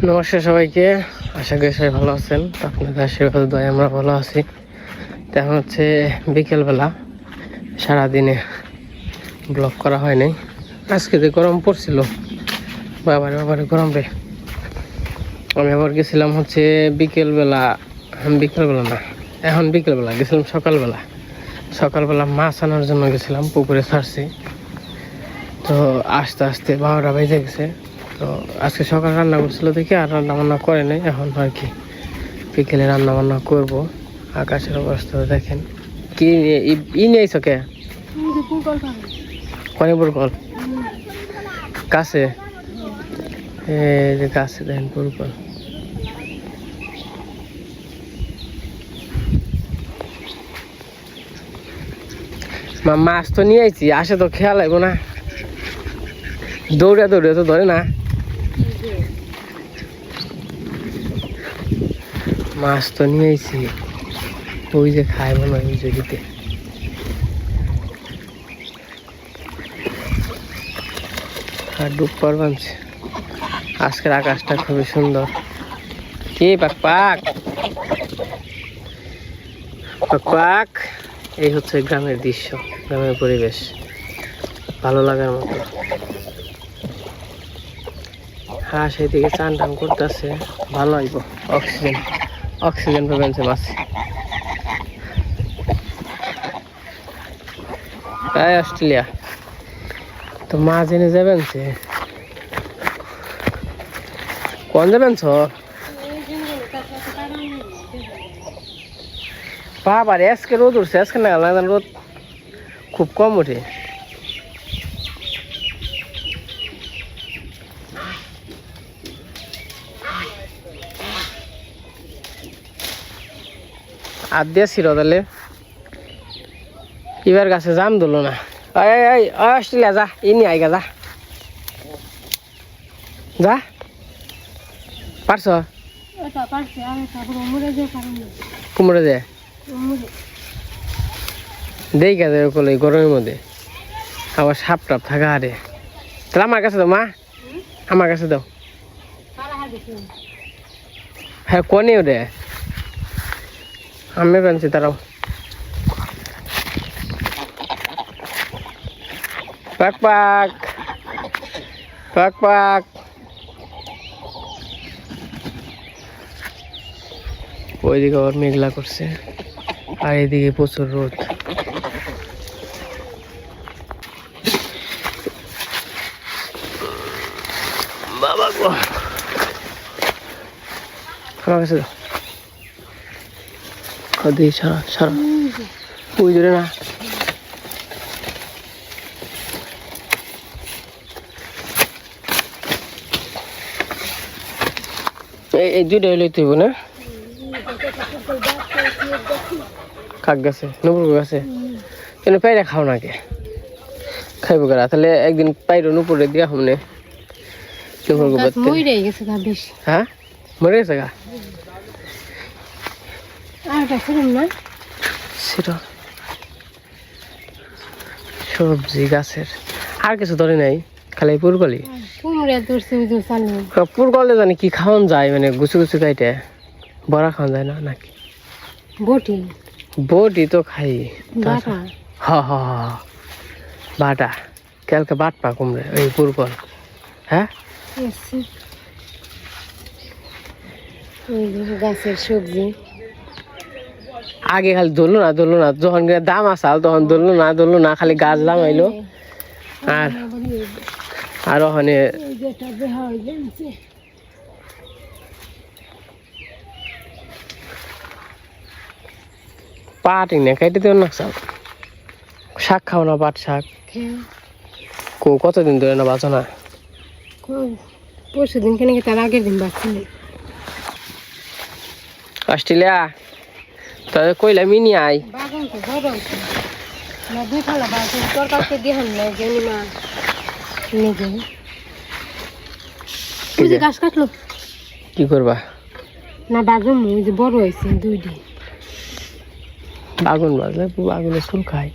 নমস্কার সবাইকে, আশা করি সবাই ভালো আছেন। আপনাদের আশীর্বাদ দয় আমরা ভালো আছি। তেমন হচ্ছে বিকেলবেলা, সারাদিনে ব্লগ করা হয় নাই। আজকে যে গরম পড়ছিল, বাবারে গরম রে। আমি আবার গেছিলাম হচ্ছে বিকেলবেলা না, এখন বিকেলবেলা গেছিলাম সকালবেলা মাছ আনার জন্য গেছিলাম, পুকুরে ছাড়ছি। তো আস্তে আস্তে 12টা বেজে গেছে। তো আজকে সকাল রান্না করছিল দেখি আর রান্না বান্না করে নাই। এখন আর কি বিকেলে রান্না বান্না করবো। আকাশের অবস্থা দেখেন। কি নিয়েছ কে? কনিপুর কল গাছে, এই যে গাছে দেখেন পুরকল। মাছ তো নিয়ে আইছি, আসে তো খেয়াল লাগবো না। দৌড়ে তো ধরে না। মাছ তো নিয়ে আইছি, ওই যে খায় মনে হয় ওই জগিতে। আর ডুব বানছে। আজকের আকাশটা খুবই সুন্দর। কি পাক এই হচ্ছে গ্রামের দৃশ্য, গ্রামের পরিবেশ, ভালো লাগার মতো। হ্যাঁ, সেদিকে চান টান করতেছে, ভালো হইব। অক্সিজেন পাবেন মাছ। অস্ট্রেলিয়া তো মাছ এনে যাবেন, কোন যাবেন? বাবার আজকে রোদ উঠছে, আজকে না রোদ খুব কম ওঠে। আর দিয়েছিল তাহলে এবার গাছে জাম ধরলো না। অস্ট্রেলিয়া যা, ইনি আইগা যা পারছ কুমড়ে দে দেই গেছে গরমের মধ্যে আবার সাপ টাপ থাকা। আরে তাহলে আমার কাছে দাও মা, আমার কাছে দাও। হ্যাঁ কনে ওরে আমি বানছি, তারাও পাক ওইদিকে আবার মেঘলা করছে, আর এদিকে প্রচুর রোদ। বাবা গো, আমার কাছে দাও। সারা ওই জোরে না। এই দুইটা লইতে হইব না। কাক গাছে, নবুর গাছে কেন পাইরা খাও নাকি? খাইব কারা? তাহলে একদিন পাইরো নুপুরে দিয়া হমনে। হ্যাঁ মরে গেছে গা। সবজি গাছের আর কিছু ধরে নাই, খালি পুরকলি। পুরকলে জানি কি খাওয়ান যায়, মানে গুছু খাইতে বড়া খাওয়ান যায় না নাকি? বটি তো খাই। বাটা কালকে বাটপা কুমড়ে ওই পুরকল। হ্যাঁ গাছের সবজি আগে খালি ধরলো না, যখন দাম আসাল তখন ধরলো না, খালি গাছ দাম আইলো। আর ওখানে পাট না কেটে দেও না। শাক খাও না? পাট শাক কতদিন ধরে না বাঁচো না? পরশু দিন কেন, তার আগের দিন বাঁচছি। অস্ট্রেলিয়া তাহলে কইলা মিনি আই গাছ কাটলো কি করবা? না বাগুন যে বড় হয়েছে দুইটি। বাগুন বাজলে বাগুনের চুল খাই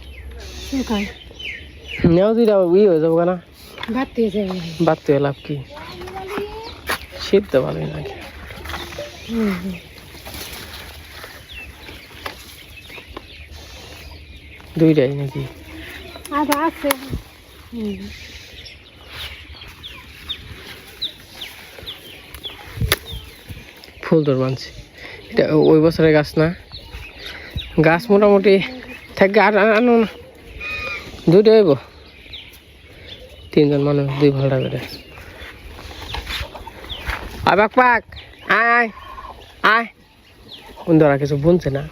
নেও দুইটা হয়ে যাবো না। বাড়তে বাড়তে লাভ কি? শীত তো ভালোই লাগে। দুইটাই নাকি? আর আছে ফুল তোর মানছি, এটা ওই বছরের গাছ না? গাছ মোটামুটি থাকবে। আর আনো না, দুইটা হইব, 3 জন মানুষ 2 ভাড়া করে। আয় বাক পাক, আয় আয়। বন্ধুরা কিছু বুনছে না,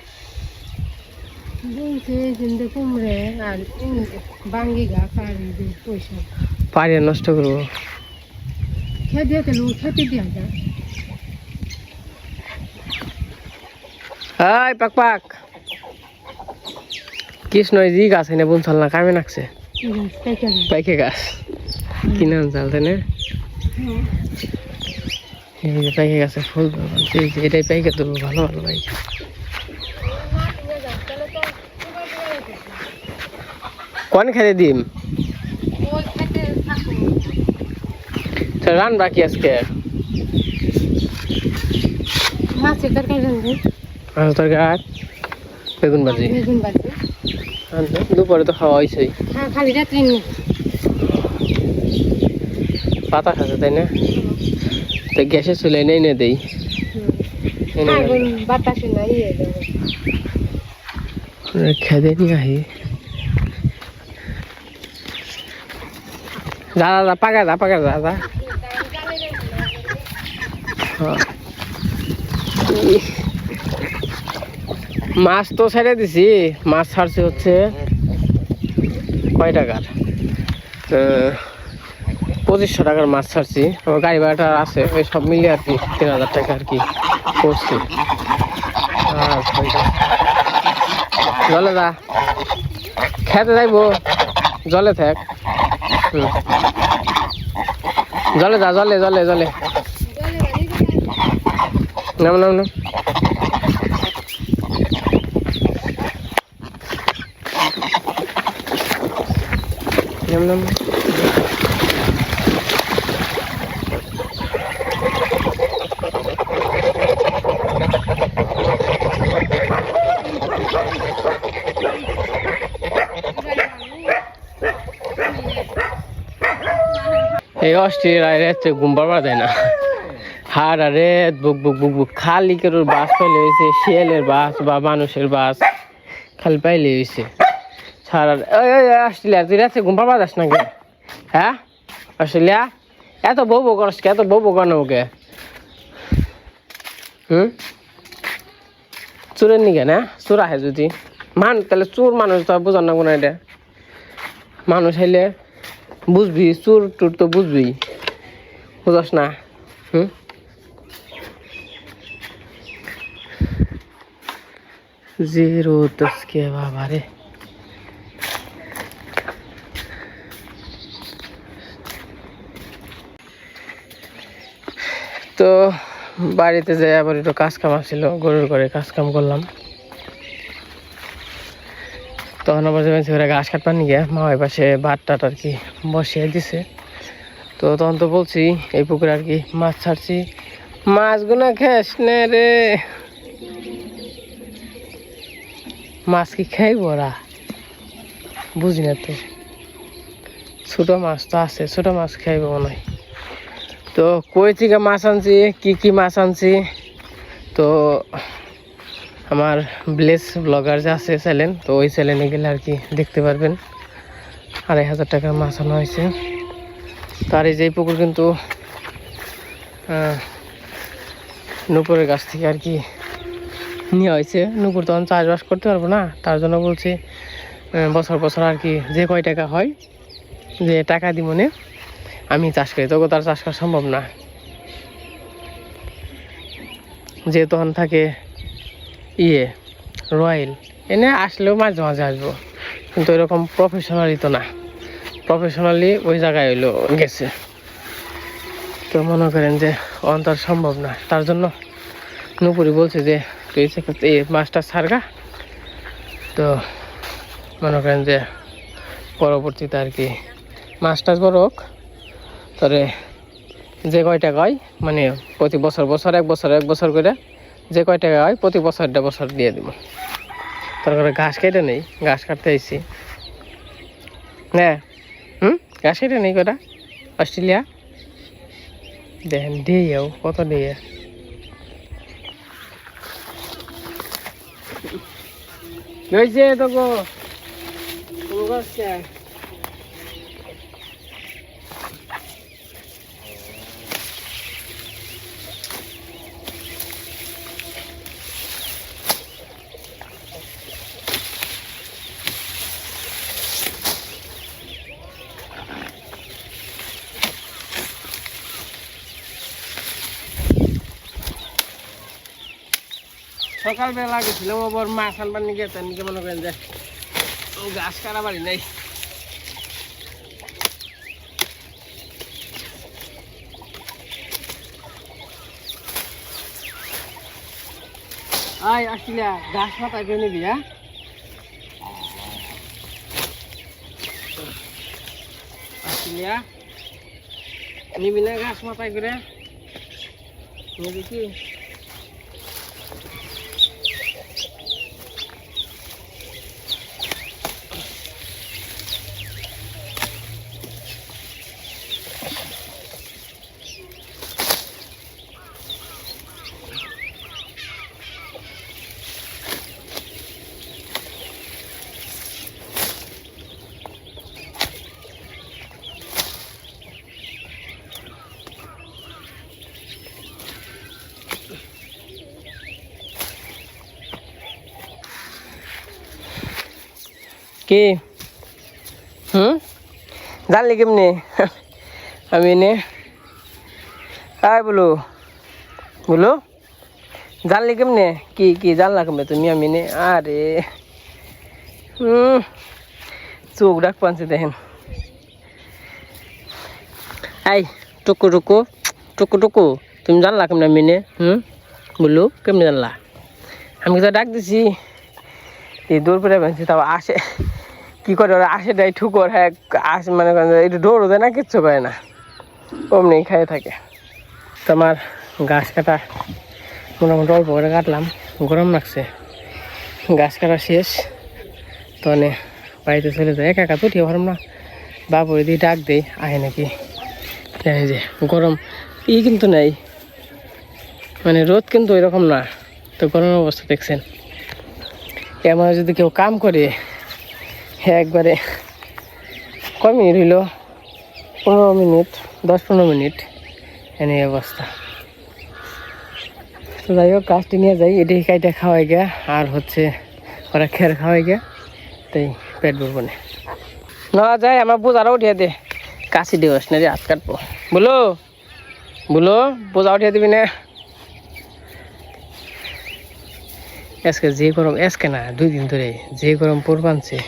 বুনছে জিন্দে কুমড়ে আর বাঙ্গি গাছ আর পয়সা পাড়ে নষ্ট করবো। খেয়ে দিয়ে খেতে দিয়া যায়। আয় পাক পাক, কৃষ্ণ জি গাছ এনে বুনছাল না, কামে নাকছে পাইকে গাছ কিনে আনছাল তাই না? এই যে পাইকে গাছে ফুল ধরছে, এটাই পাইকে তুলবো, ভালো ভালো পাইকে। কোন খেতে দিম রান বাকি আজকে? মাছের তরকারি রাঁধবো, মাছ তরকারি, বেগুন ভাজি। বেগুন ভাজি। দুপুরে তো খাওয়া হয়েছেই। হ্যাঁ, খালি রাত্রে পাতা খাচ্ছে তাই না? তো গ্যাসে চুলে এনে দেই, বাতাসে না খেদে নিয়ে আহি। যা যা পাকা যা, পাকা যা যা। মাছ তো ছেড়ে দিছি, মাছ ছাড়ছি হচ্ছে কয় টাকার, 2500 টাকার মাছ ছাড়ছি। আমার গাড়ি ভাড়াটা আছে, ওই সব মিলিয়ে আর কি 3000 টাকা আর কি করছি। জলে যা, খেতে যাইবো, জলে থাক। জলে যা, জলে জলে জলে নাম নাম নাম। নাম নাম। এই অস্ট্রেলিয়া রেতে ঘুম পাড়া দেয় না, হার আরে বুক বুক বুক বুক খালি কেরোর বাস পাইলে হয়েছে, শিয়ালের বাস বা মানুষের বাস খালি পাইলে হয়েছে। সারা অস্ট্রেলিয়া তুই রাতে ঘুম পাড়া যাস নাকি? হ্যাঁ অস্ট্রেলিয়া, এত বউ বউ করস, এত বউ বউ কর ওকে। চোরের নিকে না, চোর আহে যদি তাহলে চোর মানুষ তো বোঝার না কোনো, এটা মানুষ হইলে বুঝবি, চোর টুর তো বুঝবি, বুঝস না? যে রোদ আজকে বাবা রে। তো বাড়িতে যাই, আবার একটু কাজ কাম আসছিল, গরুর ঘরে কাজ কাম করলাম। তখন আবার যাবেন ঘাস কাটবার নিয়ে মা ওই পাশে ভাত টাট আর কি বসিয়ে দিছে। তো তখন তো বলছি এই পুকুরে আর কি মাছ ছাড়ছি, মাছগুলো খেস নে রে, মাছ কি খাইব ওরা? বুঝি না তো, ছোট মাছ তো আছে, ছোট মাছ খাইব মনে হয়। তো কই থেকে মাছ আনছি, কি কি মাছ আনছি, তো আমার ব্লেস ব্লগার যে আছে চ্যানেল, তো ওই চ্যানেলে গেলে আর কি দেখতে পারবেন। 2500 টাকার মাছ আনা হয়েছে। তার এই যে পুকুর কিন্তু নুপুরের গাছ থেকে আর কি নেওয়া হয়েছে। নুপুর তখন চাষবাস করতে পারবো না, তার জন্য বলছি বছর বছর আর কি যে কয় টাকা হয়, যে টাকা দিব মনে আমি চাষ করি, তবু তার চাষ করা সম্ভব না, যে তখন থাকে রয়্যাল এনে আসলেও মাঝে মাঝে আসবো, কিন্তু এরকম প্রফেশনালি তো না, প্রফেশনালি ওই জায়গায় হইলো গেছে। তো মনে করেন যে অন্তর সম্ভব না, তার জন্য নুপুরি বলছে যে তুই এই মাছটা ছাড়গা। তো মনে করেন যে পরবর্তীতে আর কি মাছ টাছ বড় হোক, তবে যে কয় টাকা হয় মানে প্রতি বছর এক বছর করে যে কয় টাকা হয় প্রতি বছর দিয়ে দিব। তারপরে ঘাস কেটে নেই, ঘাস কাটতে আইছি। হ্যাঁ ঘাস কেটে নেই কটা অস্ট্রেলিয়া দেখেন দিয়ে কত দিয়ে হয়েছে তো গো সকালবেলা গেছিলাম আবার মাছ আনবার নিয়ে তার নিকে মনে করেন যে গাছ কাটা বাড়ি নেই। আয় আসলে গাছ মাথায় করে নিবি। হ্যাঁ আসলে নিবি না গাছ মাথায় করে নিবি কি? কি জানলি কেমনি আমি এনে আয় বলো বলো জানলি কেমনে কি কি জানলা কেমনে তুমি আমি এনে? আরে চোখ ডাক পানছে দেখেন। আই টুকু টুকু টুকু টুকু তুমি জানলা কেমনে আমি এনে? বলো কেমনে জানলা? আমি তো ডাক দিছি এই দৌড় করে বানছি তাও আসে কি করে ওরা আসে দেয় ঠুকর। হ্যাঁ আসে মানে একটু দৌড়ও দেয় না, কিচ্ছু করে না, অমনি খাইয়ে থাকে। তোমার গাছ কাটা মোটামুটি অল্প করে কাটলাম, গরম লাগছে। গাছ কাটা শেষ তো বাড়িতে চলে যায়। একা একা তো ঠিক পারলাম না, বাবুরে দিয়ে ডাক দেই আহে নাকি। এই যে গরম কিন্তু নেই, মানে রোদ কিন্তু এরকম না, তো গরম অবস্থা দেখছেন। এমন যদি কেউ কাম করে একবারে কয় মিনিট হইল 15 মিনিট 10-15 মিনিট এনে অবস্থা। তো যাই হোক গাছটি নিয়ে যাই, এটি কাইটা খাওয়াই গিয়া আর হচ্ছে ওরা খের খাওয়াই গিয়া, তাই পেট ভরবো না যায়। আমার বোঝারা উঠিয়ে দে, কাশি দিবস না রে হাত কাটবো। বলো বলো বোঝা উঠিয়ে দিবি না? আজকে যে গরম, আজকে না 2 দিন ধরে যে গরম পড়বানছে,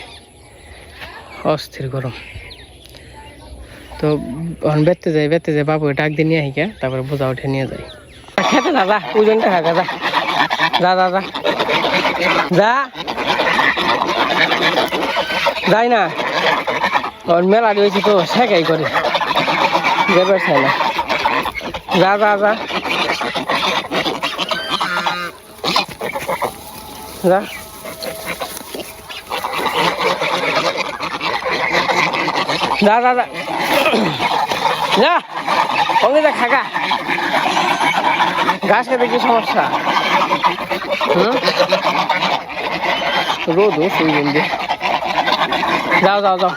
অস্থির গরম। তো বেতে যাই বাবু ডাক দিয়ে নিয়ে আহিকা, তারপরে বোঝা উঠে নিয়ে যাই। খেতে না যা, ওজনটা খাগা যা যা যা যা যা যাই না। ওর মেলা রয়েছে তো শেখাই করে যেবার চাই না। যা যা যা যা যা যা যা যা ওকে যা খাগা। ঘাস খেতে কি সমস্যা? রোদ সেই জন্য যাও যাও যাও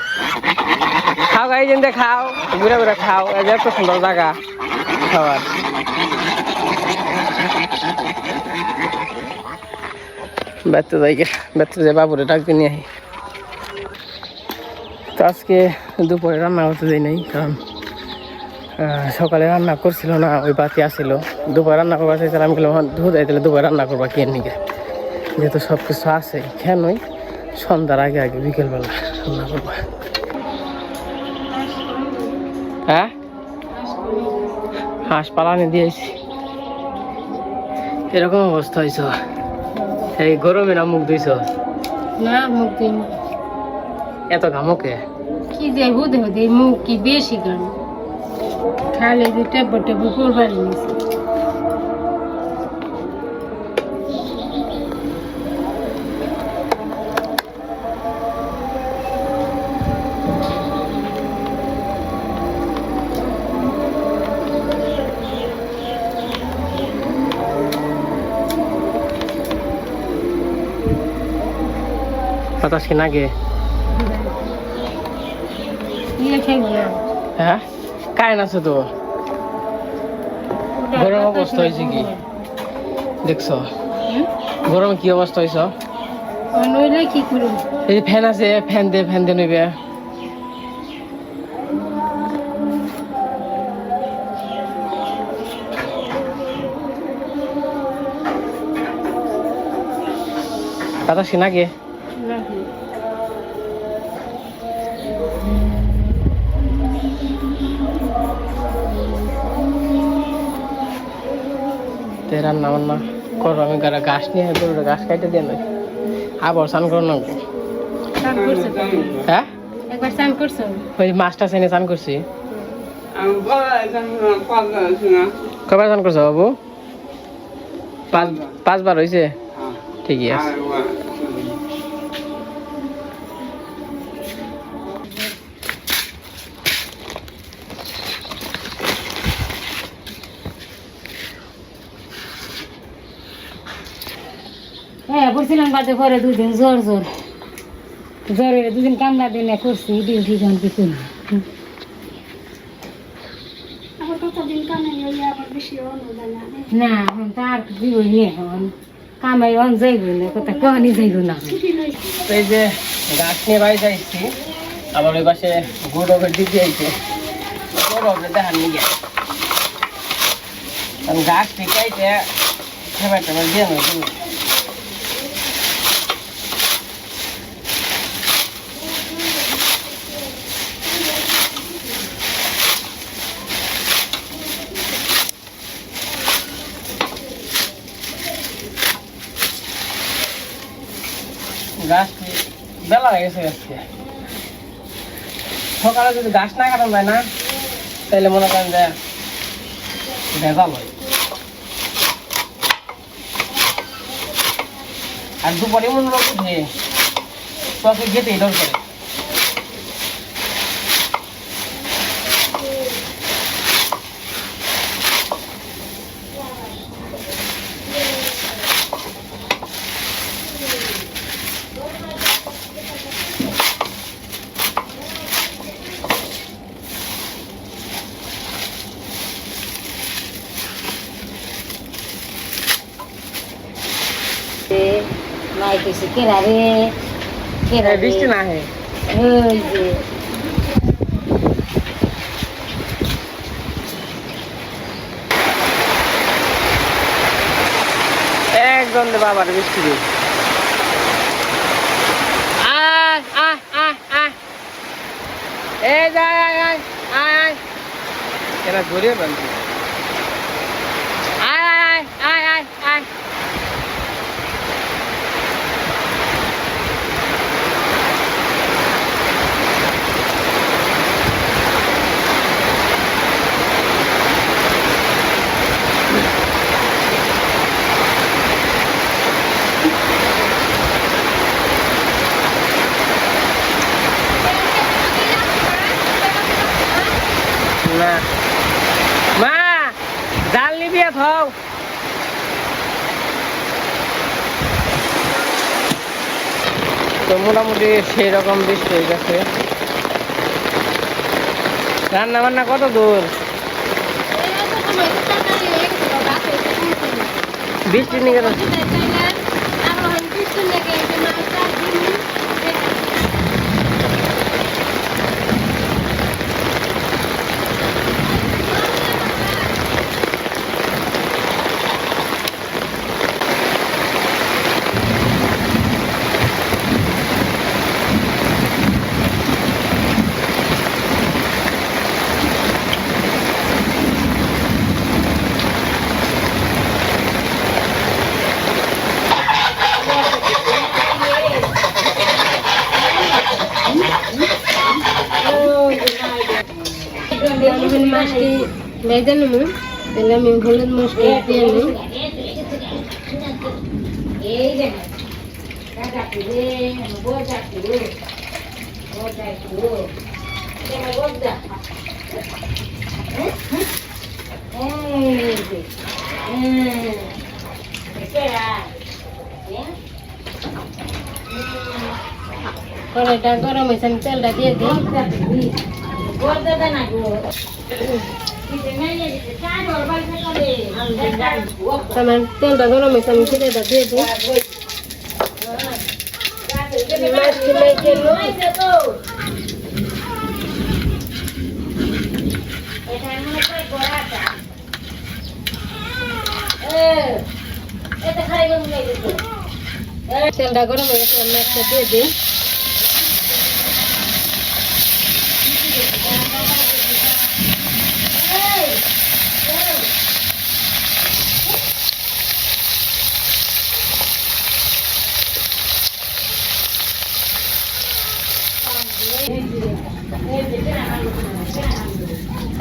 খাও, এই জন্য খাও, ঘুরে ঘুরে খাও, এত সুন্দর জায়গা খাওয়ার। বেড়তে যাই বাবুরে ডাক দিয়ে নিয়ে আহি। তো আজকে দুপুরে রান্না করতে যাই নাই, কারণ সকালে রান্না করছিল না, ওই বাতি আসছিল। দুপুরে রান্না করবা চাইছিলাম, আমি বললাম ধুয়ে দিলে দুপুরে রান্না করবা কে নিকে, যেহেতু সব কিছু আছে খেয়ে নই, সন্ধ্যার আগে আগে বিকেলবেলা রান্না করবা। হ্যাঁ হাঁস পালানি দিয়েছি, এরকম অবস্থা হয়েছ। এই গরমে না মুখ ধুইছ? না মুখ দিই না। এত ঘামকে কি যে হুদে হুদে মুখ কি বেশি গান। খালি যে টেবল টেবল করবারই নিছে বাতাস কি নাগে ইয়ে খাইব না হ্যাঁ কারেন্ট আছে তো গরম অবস্থা হয়েছে কি দেখছো গরমে কি অবস্থা হয়েছ নইলে কি করব এই যে ফ্যান আছে ফ্যান দিয়ে নিবে বাতাস কি নাগে নাকি তে রান্না বান্না করবো আমি গাছ নিয়ে গরুটা গাছ কাটে দিয়ে নয় আবার স্নান করো না স্নান করছো তো? হ্যাঁ একবার স্নান করছো ওই মাছটা চেনে স্নান করছি কবার স্নান করছো বাবু 5বার হয়েছে ঠিকই আছে হ্যাঁ বলছিলাম বাদে পরে 2 দিন জ্বরে 2 দিন কামলা দিনে করছি ডিউটি গান কি করি না এখন তার দিব নিয়ে এখন কামাই অন যাইব না কথা কখনই যাইব না এই যে গাছ নিয়ে বাড়ি যাইছি আবার ওই পাশে গৌরবের দিকে আইছে গৌরবের দেখার নিয়ে কারণ গাছ ঠিক আইছে খেবার টেবার দিয়ে নয় গাছটি বেলা হয়ে গেছে আজকে সকালে যদি গাছ না কাটানো যায় না তাহলে মনে করেন যে ভেজাল হয় আর দুপুরে মনে লোক উঠে তোকে যেতে ডর করে নাই কইছে কেরা রে বৃষ্টি না হে ওই যে একদম বাবার বৃষ্টি দিয়ে আয় আয় আয় আয় এই যায় আয় আয় আয় আয় এরা ঘুরে বানছি আয় আয় আয় আয় আয় না মা জাল নিবি থাও তো মোটামুটি সেই রকম বৃষ্টি হয়ে গেছে রান্না বান্না কত দূর বৃষ্টি নিয়ে গেল ভেজে নেব। তাহলে আমি হলুদ মশলা দিয়ে নিই। কড়াইটা গরম হয়েছে, আমি তেলটা দিয়ে দিই। আমার তেলটা গরম হয়েছে, আমি সেটা দিয়ে দিই। তেলটা গরম হয়ে গেছে, আমি মাছটা দিয়ে দিই।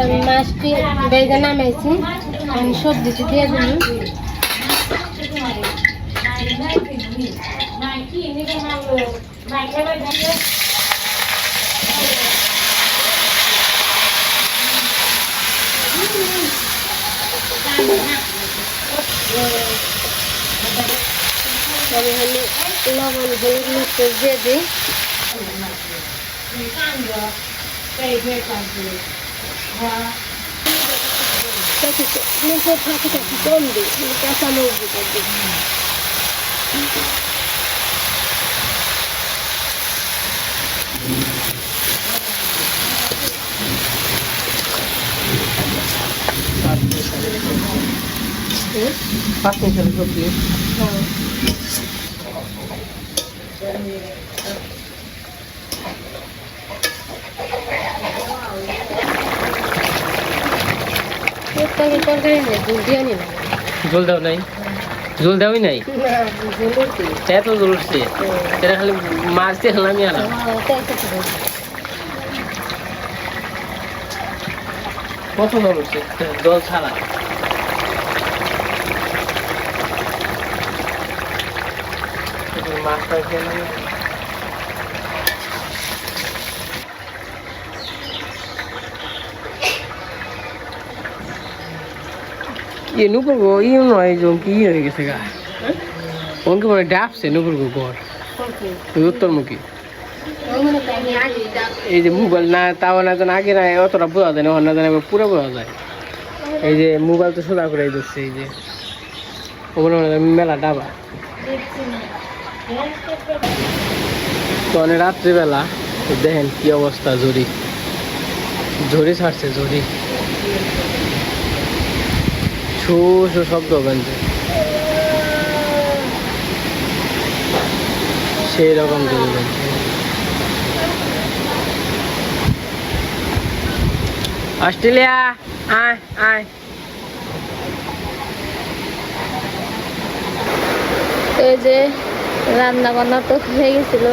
আমি মাছটি ভেজে নামাইছি, আমি সবজিটি দিয়ে দিই। আমি লবণ হলুদ মরিচ দিয়ে দিই। কম দিই, কাঁচা মরিচ দিই। পাঁচমিশালি সবজি। তরকারি নেই, দুধ দিয়ে নিলাম। ঝোল দাও নাই? ঝোল দেওয়াই নাই? এত ঝোল উঠছে, এটা খালি মাছ দিয়ে খেলাম আলাম। কত ঝোল উঠছে জল ছাড়া। মাছটা খেলাম। ये नुपुर को ये नॉय जो की ये कैसे का उनके बड़े डैप से नुपुर को गौर ये उत्तरमुखी ये जो मोबाइल ना तावा ना तो ना आगे ना वो तो रब्बू आता है ना और ना तो ना पूरा पूरा आता है ये जो मोबाइल तो सुधा कर रही दोस्त ये जो वो बोलो ना मेला डाबा तो अने रात रे बेला तो देखें की अवस्था जोरी जोरी सार से जोरी শো শো শব্দ বাজছে, সেই রকম জোরে বাজছে। অস্ট্রেলিয়া আয় আয়। এই যে রান্না বান্না তো হয়ে গেছিল,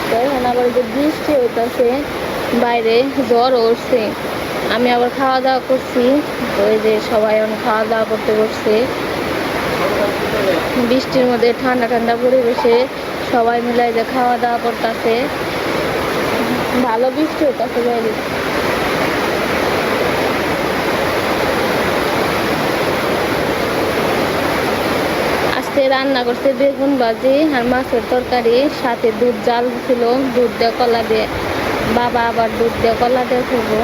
তো এখন আবার যে বৃষ্টি হইতেছে, বাইরে জ্বর উঠছে। আমি আবার খাওয়া দাওয়া করছি, তো এই যে সবাই এখন খাওয়া দাওয়া করতে বসছে বৃষ্টির মধ্যে, ঠান্ডা ঠান্ডা পরিবেশে সবাই মিলে যে খাওয়া দাওয়া করতেছে। ভালো বৃষ্টি হইতেছে বাইরে। আজকে রান্না করছে বেগুন ভাজি আর মাছের তরকারি, সাথে দুধ জাল ছিল, দুধ দিয়ে কলা দিয়ে। বাবা আবার দুধ দিয়ে কলা দিয়ে খাবো।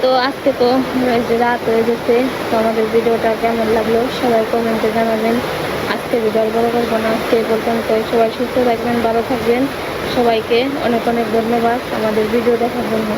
তো আজকে তো রাত হয়ে গেছে, তো আমাদের ভিডিওটা কেমন লাগলো সবাই কমেন্টে জানাবেন। আজকে ভিডিও বড় করবো না, আজকে পর্যন্ত। সবাই সুস্থ থাকবেন, ভালো থাকবেন। সবাইকে অনেক অনেক ধন্যবাদ আমাদের ভিডিও দেখার জন্য।